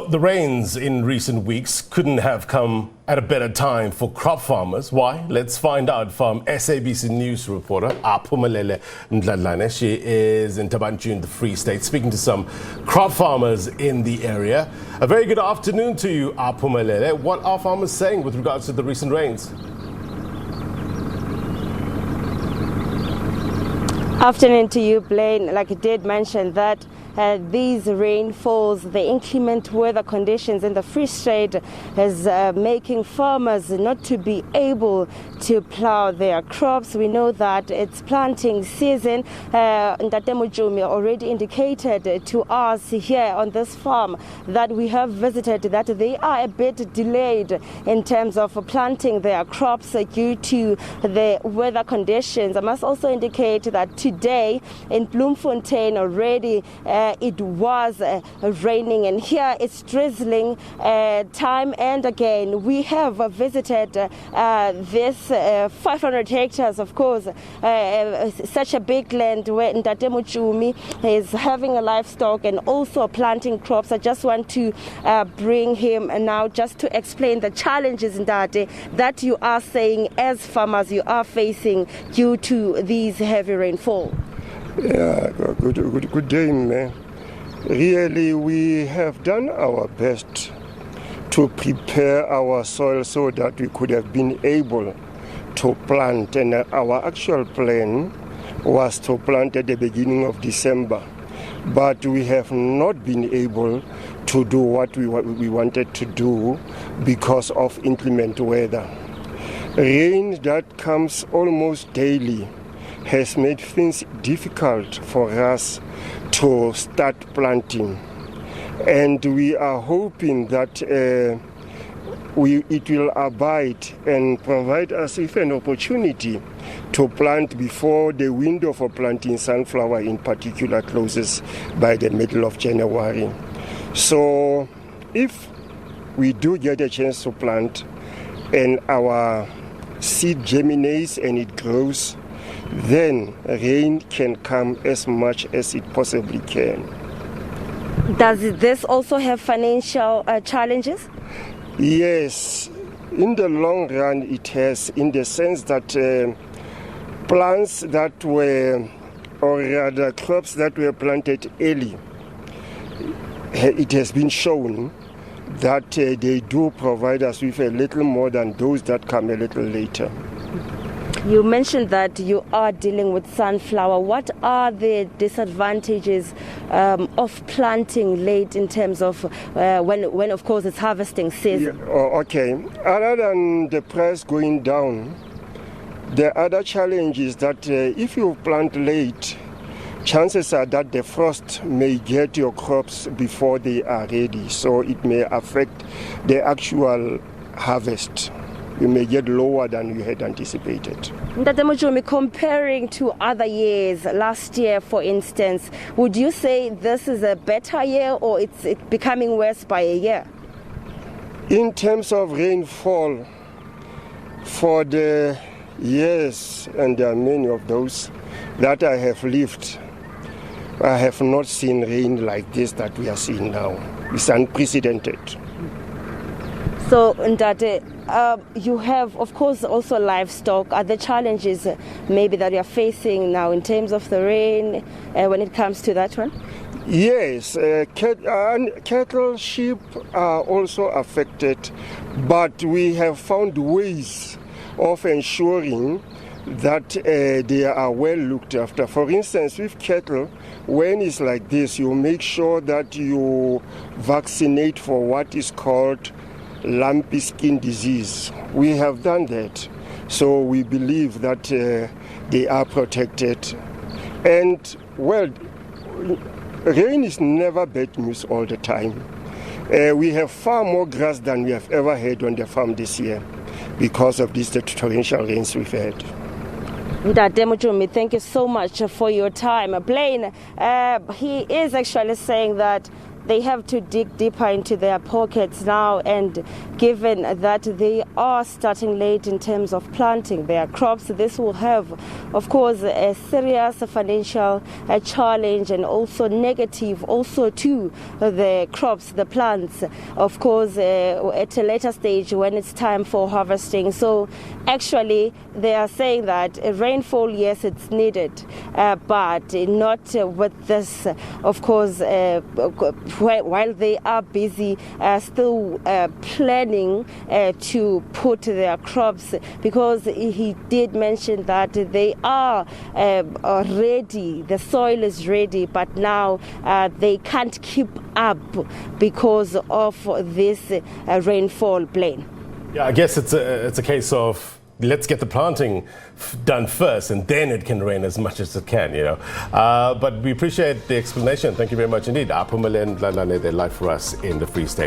Well, the rains in recent weeks couldn't have come at a better time for crop farmers. Why? Let's find out from SABC News reporter Aphumelele Mdlalane. She is in Thaba Nchu in the Free State, speaking to some crop farmers in the area. A very good afternoon to you, Aphumelele. What are farmers saying with regards to the recent rains? Afternoon to you, Blaine. Like I did mention that these rainfalls, the inclement weather conditions in the Free State is making farmers not to be able to plow their crops. We know that it's planting season. Thaba Nchu already indicated to us here on this farm that we have visited that they are a bit delayed in terms of planting their crops due to the weather conditions. I must also indicate that today in Bloemfontein already it was raining, and here it's drizzling time and again. We have visited this 500 hectares, of course, such a big land where Thaba Nchu is having a livestock and also planting crops. I just want to bring him now just to explain the challenges that you are saying as farmers you are facing due to these heavy rainfall. Yeah, good day, man. Really, we have done our best to prepare our soil so that we could have been able to plant, and our actual plan was to plant at the beginning of December, but we have not been able to do what we wanted to do because of inclement weather. Rain that comes almost daily has made things difficult for us to start planting, and we are hoping that it will abide and provide us with an opportunity to plant before the window for planting sunflower in particular closes by the middle of January. So if we do get a chance to plant and our seed germinates and it grows, then rain can come as much as it possibly can. Does this also have financial challenges? Yes, in the long run it has, in the sense that plants that were, or rather crops that were planted early, it has been shown that they do provide us with a little more than those that come a little later. You mentioned that you are dealing with sunflower. What are the disadvantages of planting late in terms of when of course it's harvesting season? Yeah, okay. Other than the price going down, the other challenge is that if you plant late, chances are that the frost may get your crops before they are ready, so it may affect the actual harvest. You may get lower than you had anticipated. Thaba Nchu, comparing to other years, last year for instance, would you say this is a better year or it's becoming worse by a year? In terms of rainfall, for the years, and there are many of those that I have lived, I have not seen rain like this that we are seeing now. It's unprecedented. So, Ndate, you have, of course, also livestock. Are the challenges maybe that you're facing now in terms of the rain when it comes to that one? Yes, cattle, sheep are also affected, but we have found ways of ensuring that they are well looked after. For instance, with cattle, when it's like this, you make sure that you vaccinate for what is called lumpy skin disease. We have done that, so we believe that they are protected. And well, rain is never bad news all the time. We have far more grass than we have ever had on the farm this year because of these torrential rains we've had. Thaba Nchu, thank you so much for your time. Blaine, he is actually saying that they have to dig deeper into their pockets now, and given that they are starting late in terms of planting their crops, this will have, of course, a serious financial challenge, and also negative also to the crops, the plants, of course, at a later stage when it's time for harvesting. So actually they are saying that rainfall, yes, it's needed, but not with this, of course, while they are busy still planning to put their crops, because he did mention that they are ready, the soil is ready, but now they can't keep up because of this rainfall, Blaine. Yeah, I guess it's a case of let's get the planting done first, and then it can rain as much as it can, you know. But we appreciate the explanation. Thank you very much indeed. Aphumelele Mdlalane, they're live for us in the Free State.